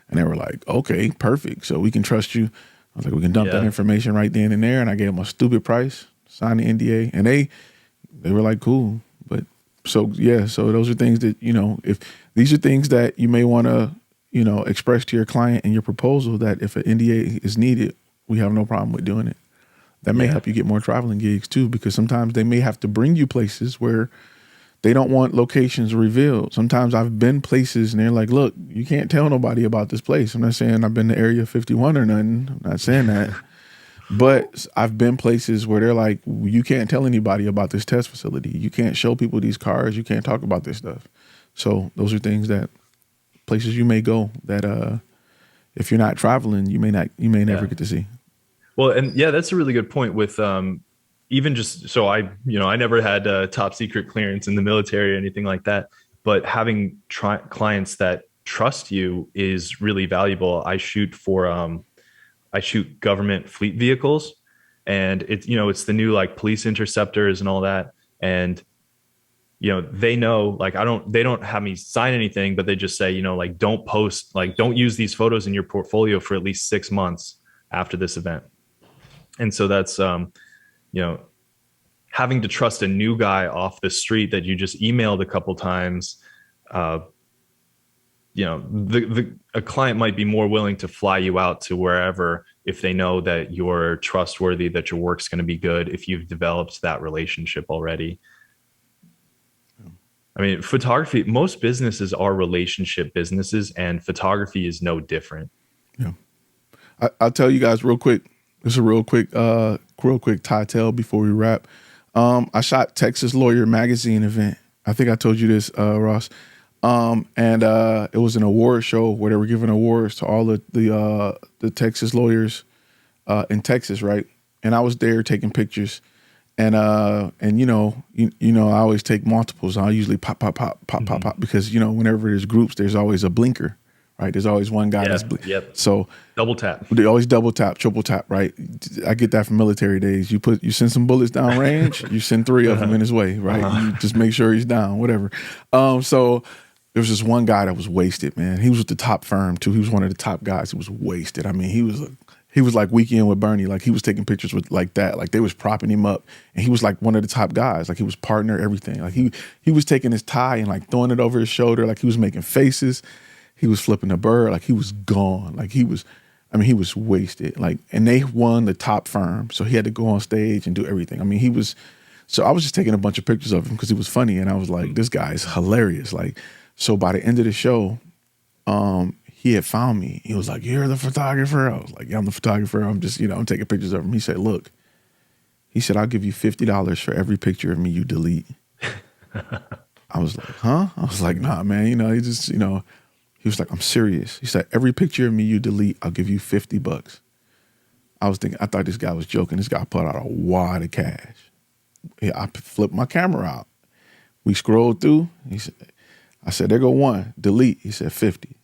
And they were like, okay, perfect. So we can trust you. I was like, we can dump that Yeah. information right then and there. And I gave them a stupid price, signed the NDA, and they were like, cool. But so yeah, so those are things that, if these are things that you may want to, express to your client in your proposal, that if an NDA is needed, we have no problem with doing it. That may Yeah. help you get more traveling gigs too, because sometimes they may have to bring you places where they don't want locations revealed. Sometimes I've been places and they're like, look, you can't tell nobody about this place. I'm not saying I've been to Area 51 or nothing. I'm not saying that. But I've been places where they're like, you can't tell anybody about this test facility. You can't show people these cars. You can't talk about this stuff. So those are things that places you may go that if you're not traveling, you may never Yeah. get to see. Well, and yeah, that's a really good point with even just so I never had a top secret clearance in the military or anything like that, but having clients that trust you is really valuable. I shoot government fleet vehicles, and it's the new like police interceptors and all that. And they know, like, they don't have me sign anything, but they just say, like, don't post, like, don't use these photos in your portfolio for at least 6 months after this event. And so that's you know having to trust a new guy off the street that you just emailed a couple times. A client might be more willing to fly you out to wherever if they know that you're trustworthy, that your work's going to be good, if you've developed that relationship already. I mean, photography, most businesses are relationship businesses, and photography is no different. Yeah. I'll tell you guys real quick. This is a real quick tie tale before we wrap. I shot Texas Lawyer Magazine event. I think I told you this, Ross. And it was an award show where they were giving awards to all the Texas lawyers in Texas, right? And I was there taking pictures, and I always take multiples. I usually pop because whenever there's groups, there's always a blinker, right? There's always one guy that's Yep. so Double tap. they always double tap, triple tap, right? I get that from military days. You send some bullets down range, you send three of them in his way, right? You just make sure he's down, whatever. So there was this one guy that was wasted, man. He was with the top firm too. He was one of the top guys. He was wasted. I mean, he was like Weekend with Bernie. Like, he was taking pictures with like that. Like, they was propping him up, and he was like one of the top guys. Like, he was partner, everything. Like, he was taking his tie and like throwing it over his shoulder. Like, he was making faces. He was flipping a bird. Like, he was gone. Like, he was wasted. Like, and they won the top firm, so he had to go on stage and do everything. I mean, so I was just taking a bunch of pictures of him because he was funny, and I was like, this guy is hilarious. Like, so by the end of the show, he had found me. He was like, "You're the photographer?" I was like, "Yeah, I'm the photographer. I'm just, I'm taking pictures of him." He said, "Look," he said, "I'll give you $50 for every picture of me you delete." I was like, "Huh?" I was like, "Nah, man. He just, he was like, I'm serious." He said, "Every picture of me you delete, I'll give you $50." I thought this guy was joking. This guy put out a wad of cash. Yeah, I flipped my camera out. We scrolled through. I said, "There go one, delete." He said, 50.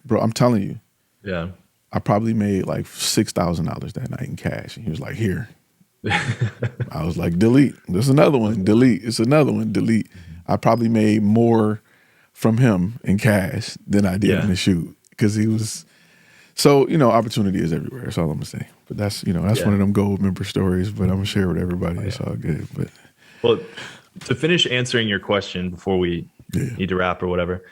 Bro, I'm telling you, Yeah. I probably made like $6,000 that night in cash. And he was like, "Here." I was like, "Delete. There's another one. Delete. It's another one. Delete." I probably made more from him in cash than I did in the shoot, because he was so, opportunity is everywhere. That's all I'm gonna say. But that's one of them gold member stories, but I'm gonna share with everybody. It's all good. But Well, to finish answering your question before we need to wrap or whatever.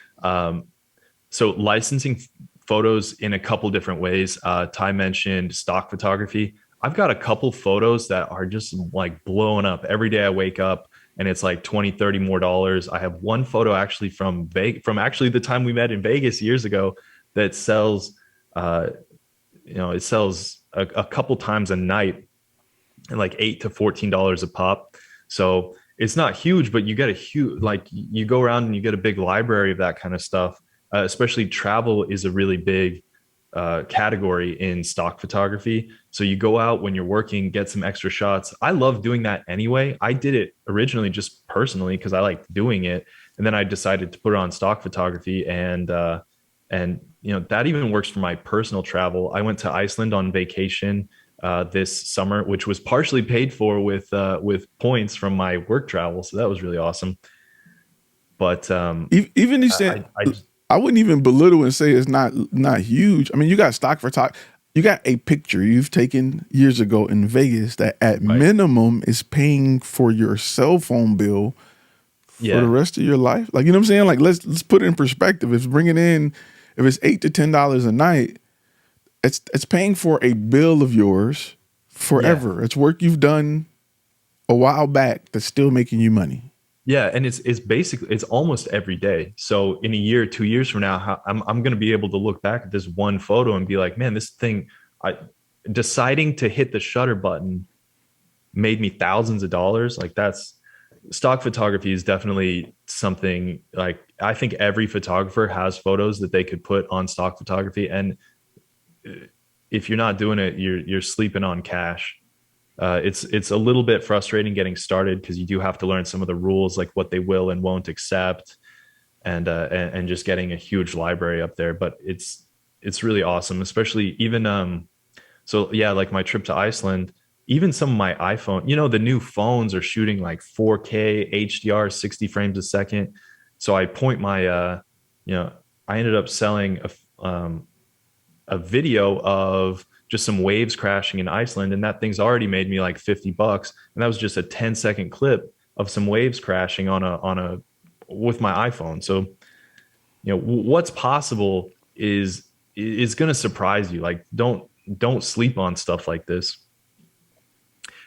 So licensing photos in a couple different ways. Ty mentioned stock photography. I've got a couple photos that are just like blowing up every day. I wake up and it's like 20, 30 more dollars. I have one photo actually from actually the time we met in Vegas years ago that sells, uh, it sells a couple times a night and like $8 to $14 a pop. So it's not huge, but you get a huge, like you go around and you get a big library of that kind of stuff. Especially travel is a really big category in stock photography. So you go out when you're working, get some extra shots. I love doing that anyway. I did it originally just personally because I liked doing it, and then I decided to put it on stock photography, and that even works for my personal travel. I went to Iceland on vacation this summer, which was partially paid for with points from my work travel. So that was really awesome. But Even you said, I wouldn't even belittle and say it's not huge. I mean, you got stock photography. You got a picture you've taken years ago in Vegas that at minimum is paying for your cell phone bill for the rest of your life. Like, you know what I'm saying? Like, let's put it in perspective. If it's $8 to $10 a night, it's paying for a bill of yours forever. It's work you've done a while back that's still making you money. Yeah, and it's basically it's almost every day. So in a year, 2 years from now, I'm going to be able to look back at this one photo and be like, man, this thing, deciding to hit the shutter button made me thousands of dollars. Like, that's stock photography is definitely something, like, I think every photographer has photos that they could put on stock photography, and if you're not doing it, you're sleeping on cash. It's a little bit frustrating getting started because you do have to learn some of the rules, like what they will and won't accept, and just getting a huge library up there. But it's really awesome, especially even so yeah, like my trip to Iceland, even some of my iPhone, the new phones are shooting like 4K HDR, 60 frames a second. So I point my I ended up selling a video of just some waves crashing in Iceland, and that thing's already made me like $50, and that was just a 10-second clip of some waves crashing with my iPhone. So what's possible is going to surprise you. Like, don't sleep on stuff like this.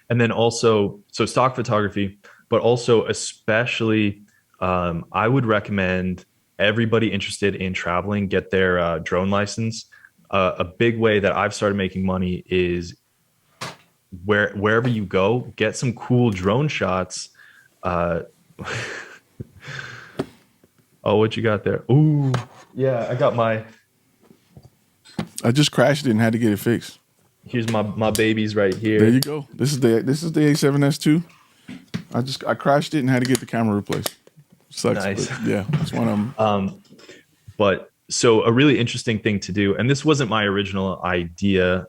And then also, so stock photography, but also especially I would recommend everybody interested in traveling get their drone license. A big way that I've started making money is wherever you go, get some cool drone shots. Oh, what you got there? Ooh, yeah, I just crashed it and had to get it fixed. Here's my babies right here. There you go. This is the A7S II. I crashed it and had to get the camera replaced. Sucks. Nice. But yeah, that's one of them. But so a really interesting thing to do, and this wasn't my original idea,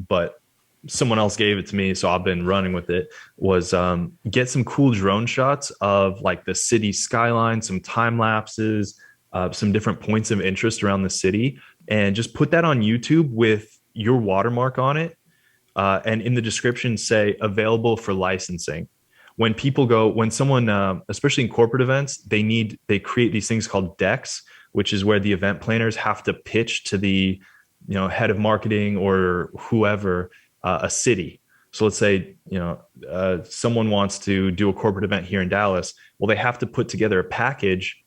but someone else gave it to me, so I've been running with it, was get some cool drone shots of like the city skyline, some time lapses, some different points of interest around the city, and just put that on YouTube with your watermark on it. And in the description, say available for licensing. When someone, especially in corporate events, they create these things called decks, which is where the event planners have to pitch to the head of marketing or whoever a city. So let's say someone wants to do a corporate event here in Dallas. Well, they have to put together a package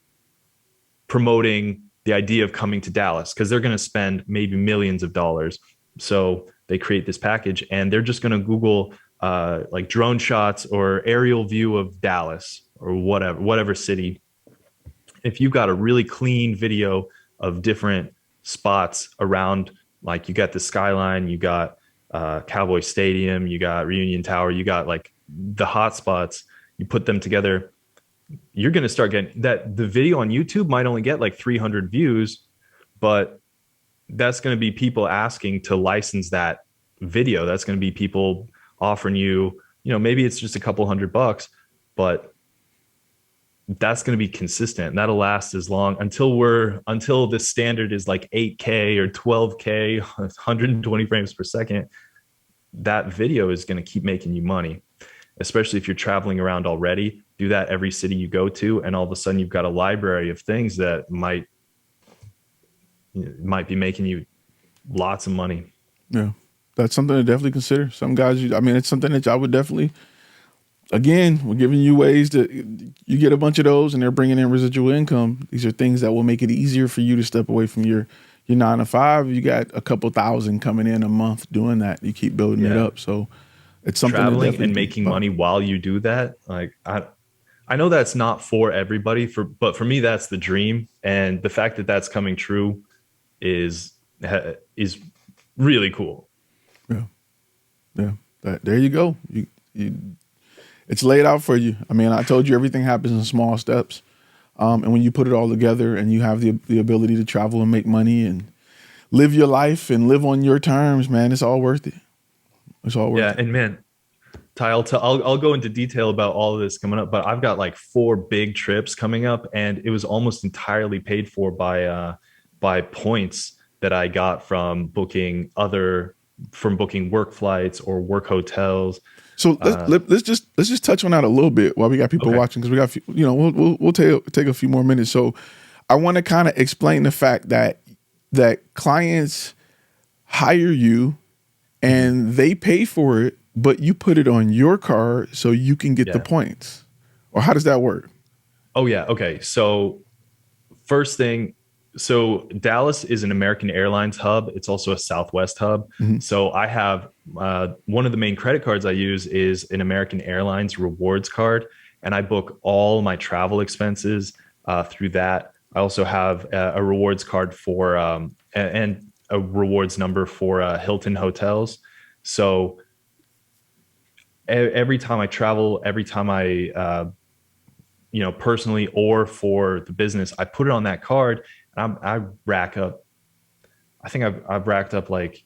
promoting the idea of coming to Dallas because they're going to spend maybe millions of dollars. So they create this package, and they're just going to Google like drone shots or aerial view of Dallas or whatever city. If you've got a really clean video of different spots around, like you got the skyline, you got Cowboy Stadium, you got Reunion Tower, you got like the hot spots, you put them together, you're going to start getting that. The video on YouTube might only get like 300 views, but that's going to be people asking to license that video. That's going to be people offering you, maybe it's just a couple $100, but that's going to be consistent, and that'll last as long until the standard is like 8K or 12K, 120 frames per second. That video is going to keep making you money, especially if you're traveling around already. Do that every city you go to, and all of a sudden you've got a library of things that might be making you lots of money. Yeah, that's something to definitely consider. Some guys, it's something that I would definitely again, we're giving you ways to, you get a bunch of those and they're bringing in residual income. These are things that will make it easier for you to step away from your 9 to 5. You got a couple thousand coming in a month doing that. You keep building it up. So it's something traveling and making money while you do that. Like I know that's not for everybody, but for me, that's the dream. And the fact that that's coming true is really cool. Yeah. Yeah. There you go. It's laid out for you. I mean, I told you everything happens in small steps. And when you put it all together and you have the ability to travel and make money and live your life and live on your terms, man, it's all worth it. It's all worth it. Yeah. And man, Ty, I'll go into detail about all of this coming up, but I've got like 4 big trips coming up, and it was almost entirely paid for by points that I got from booking work flights or work hotels. So let's just touch on that a little bit while we got people watching, because we got, we'll take a few more minutes. So I want to kind of explain the fact that clients hire you and they pay for it, but you put it on your card so you can get the points. Or how does that work? Oh yeah. Okay. So first thing, so Dallas is an American Airlines hub. It's also a Southwest hub. Mm-hmm. So I have one of the main credit cards I use is an American Airlines rewards card, and I book all my travel expenses through that. I also have a rewards card for and a rewards number for Hilton hotels. So every time I travel, every time I personally or for the business, I put it on that card. And I rack up, I think I've racked up like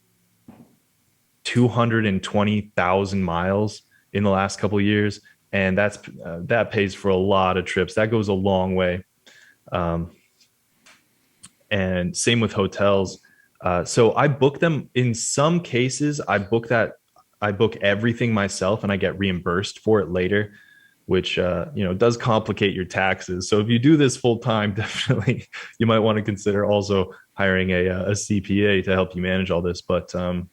220,000 miles in the last couple of years. And that pays for a lot of trips. That goes a long way. And same with hotels. So I book them in some cases. I book everything myself and I get reimbursed for it later, which does complicate your taxes. So if you do this full time, definitely you might want to consider also hiring a CPA to help you manage all this. But so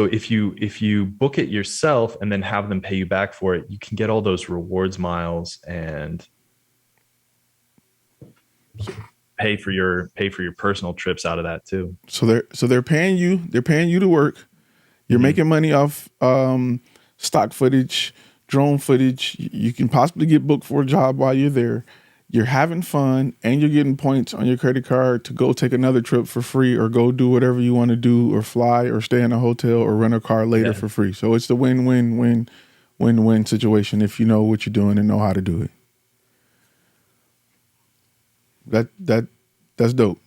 if you book it yourself and then have them pay you back for it, you can get all those rewards miles and pay for your personal trips out of that too. So they're paying you to work. You're making money off stock footage, drone footage. You can possibly get booked for a job while you're there. You're having fun and you're getting points on your credit card to go take another trip for free or go do whatever you want to do or fly or stay in a hotel or rent a car later for free. So it's the win-win situation if you know what you're doing and know how to do it. That's dope.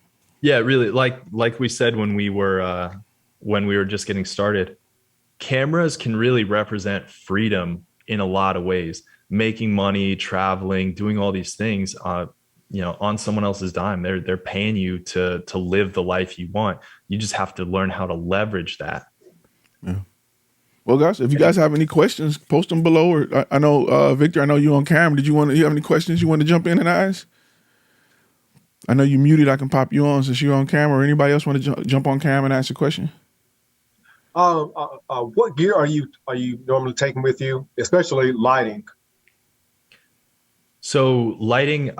Yeah, really. Like we said when we were just getting started, cameras can really represent freedom in a lot of ways. Making money, traveling, doing all these things, on someone else's dime. They're paying you to live the life you want. You just have to learn how to leverage that. Yeah. Well, guys, if you guys have any questions, post them below. Or I know, Victor, I know you on camera. You have any questions you want to jump in and ask? I know you muted. I can pop you on since you're on camera. Or anybody else want to jump on camera and ask a question? What gear are you normally taking with you, especially lighting? So lighting,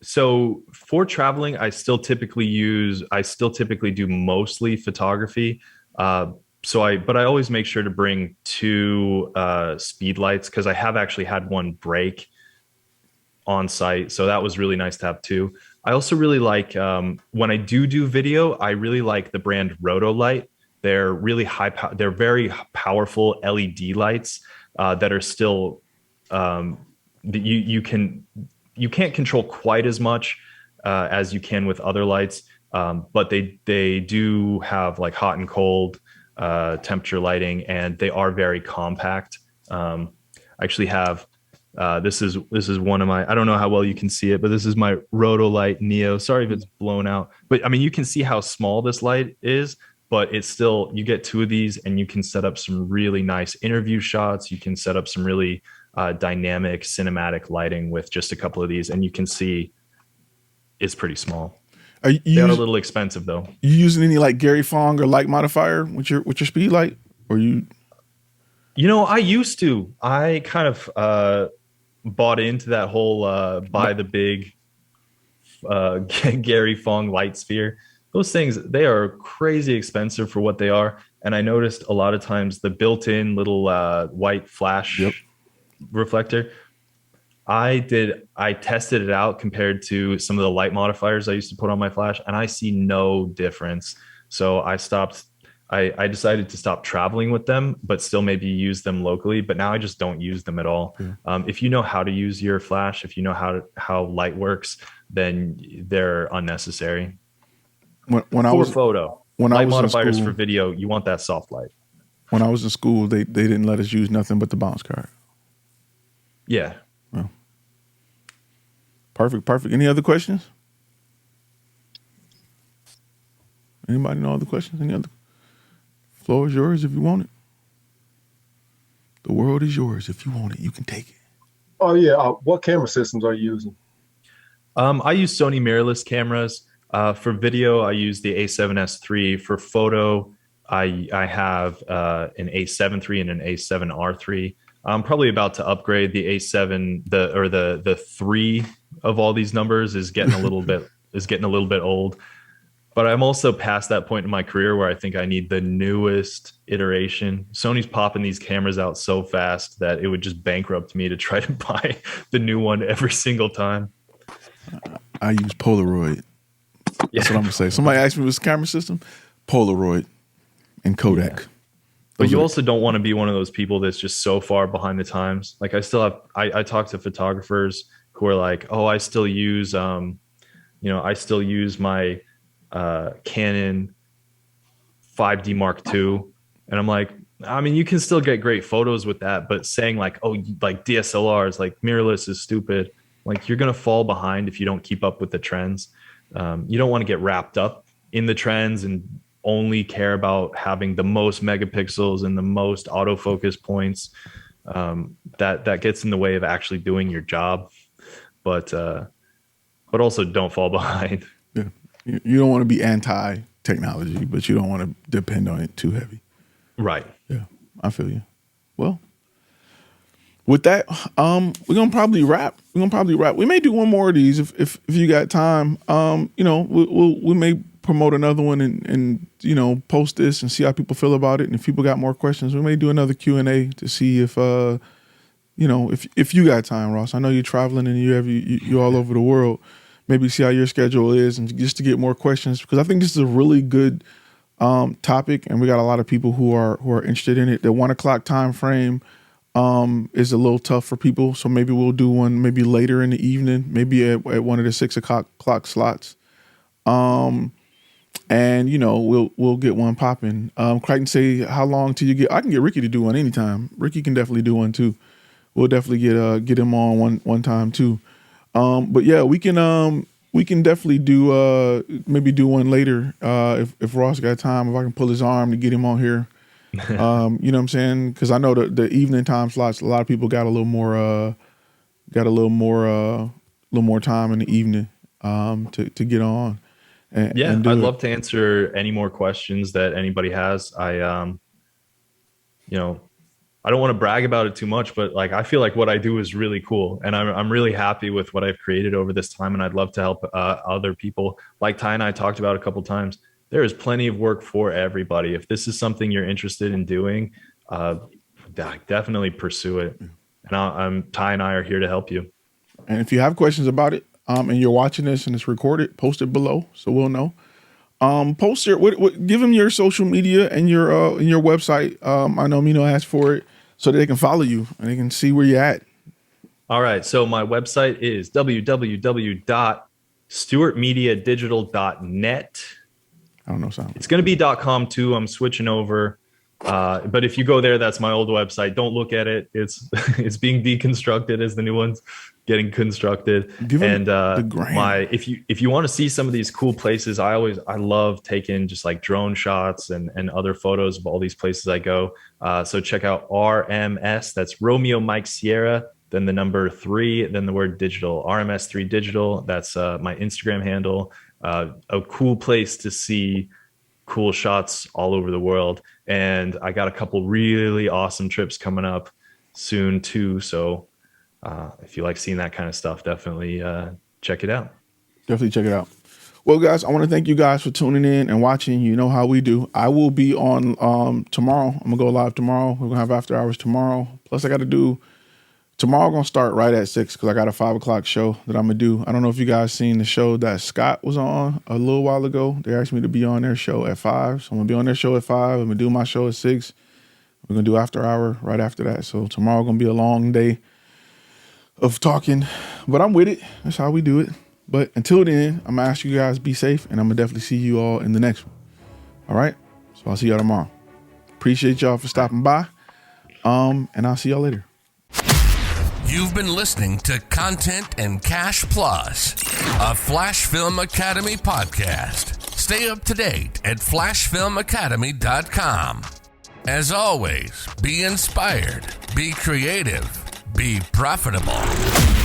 so for traveling, I still typically do mostly photography. But I always make sure to bring 2 speed lights because I have actually had one break on site. So that was really nice to have 2. I also really like, when I do video, I really like the brand Rotolight. They're really they're very powerful LED lights that are still, you can't control quite as much as you can with other lights, but they do have like hot and cold temperature lighting, and they are very compact. I actually have this is one of my, I don't know how well you can see it, but this is my Rotolight Neo. Sorry if it's blown out, but I mean you can see how small this light is. But it's still, you get 2 of these and you can set up some really nice interview shots. You can set up some really dynamic cinematic lighting with just a couple of these, and you can see it's pretty small. They are a little expensive though. You using any like Gary Fong or light modifier with your speed light, or you? I used to. I kind of bought into that whole buy the big Gary Fong light sphere. Those things, they are crazy expensive for what they are. And I noticed a lot of times the built-in little white Yep. flash reflector. I tested it out compared to some of the light modifiers I used to put on my flash, and I see no difference. So I stopped. I decided to stop traveling with them, but still maybe use them locally. But now I just don't use them at all. Yeah. If you know how to use your flash, if you know how light works, then they're unnecessary. When I For was photo, when I light was in modifiers school, for video, you want that soft light. when I was in school, they didn't let us use nothing but the bounce card. Yeah. Well, perfect. Any other questions? Anybody know other questions? Any other? Floor is yours if you want it. The world is yours. If you want it, you can take it. Oh yeah. What camera systems are you using? I use Sony mirrorless cameras. For video, I use the A7S III. For photo, I have an A7 III and an A7R III. I'm probably about to upgrade the A7. The three of all these numbers is getting a little bit old. But I'm also past that point in my career where I think I need the newest iteration. Sony's popping these cameras out so fast that it would just bankrupt me to try to buy the new one every single time. I use Polaroid. That's what I'm gonna say. Somebody asked me what's the camera system? Polaroid and Kodak. Yeah. But Those you are- also don't want to be one of those people that's just so far behind the times. Like I talk to photographers who are like, oh, I still use my Canon 5D Mark II. And I'm like, I mean, you can still get great photos with that, but saying like, oh, like DSLRs, like mirrorless is stupid. Like you're going to fall behind if you don't keep up with the trends. You don't want to get wrapped up in the trends and only care about having the most megapixels and the most autofocus points. That gets in the way of actually doing your job. But also don't fall behind. Yeah. You don't want to be anti-technology, but you don't want to depend on it too heavy. Right. Yeah, I feel you. Well, with that, we're gonna probably wrap. We may do one more of these if you got time. We may promote another one and post this and see how people feel about it. And if people got more questions, we may do another Q&A to see if if you got time, Ross. I know you're traveling and you're all over the world. Maybe see how your schedule is and just to get more questions, because I think this is a really good topic, and we got a lot of people who are interested in it. The 1 o'clock time frame is a little tough for people, so maybe we'll do one maybe later in the evening, maybe at one of the 6 o'clock slots. And we'll get one popping. Crichton say, how long till you get? I can get Ricky to do one anytime. Ricky can definitely do one too. We'll definitely get him on one time too. But yeah, we can definitely do maybe do one later if Ross got time. If I can pull his arm to get him on here, you know what I'm saying? Because I know the evening time slots, a lot of people got a little more time in the evening to get on. I'd love to answer any more questions that anybody has. I don't want to brag about it too much, but like I feel like what I do is really cool, and I'm really happy with what I've created over this time, and I'd love to help other people. Like Ty and I talked about a couple times, there is plenty of work for everybody. If this is something you're interested in doing, definitely pursue it. And Ty and I are here to help you. And if you have questions about it, and you're watching this and it's recorded, post it below so we'll know. Post give them your social media and your website. I know Mino asked for it so that they can follow you and they can see where you're at. All right. So my website is www.stewartmediadigital.net. I don't know something. It's going to be .com too. I'm switching over. But if you go there, that's my old website. Don't look at it. It's being deconstructed as the new one's getting constructed. If you want to see some of these cool places, I love taking just like drone shots and other photos of all these places I go. So check out RMS. That's Romeo Mike Sierra, then the number 3, then the word digital. RMS3 Digital. That's my Instagram handle. A cool place to see cool shots all over the world. And I got a couple really awesome trips coming up soon too. So if you like seeing that kind of stuff, definitely check it out. Definitely check it out. Well, guys, I want to thank you guys for tuning in and watching. You know how we do. I will be on tomorrow. I'm going to go live tomorrow. We're going to have after hours tomorrow. Plus, I got to do tomorrow. Going to start right at 6 because I got a 5 o'clock show that I'm going to do. I don't know if you guys seen the show that Scott was on a little while ago. They asked me to be on their show at 5. So I'm going to be on their show at 5. I'm going to do my show at 6. We're going to do after hour right after that. So tomorrow going to be a long day of talking. But I'm with it. That's how we do it. But until then, I'm going to ask you guys be safe, and I'm going to definitely see you all in the next one. All right? So I'll see y'all tomorrow. Appreciate y'all for stopping by. And I'll see y'all later. You've been listening to Content and Cash Plus, a Flash Film Academy podcast. Stay up to date at flashfilmacademy.com. As always, be inspired, be creative, be profitable.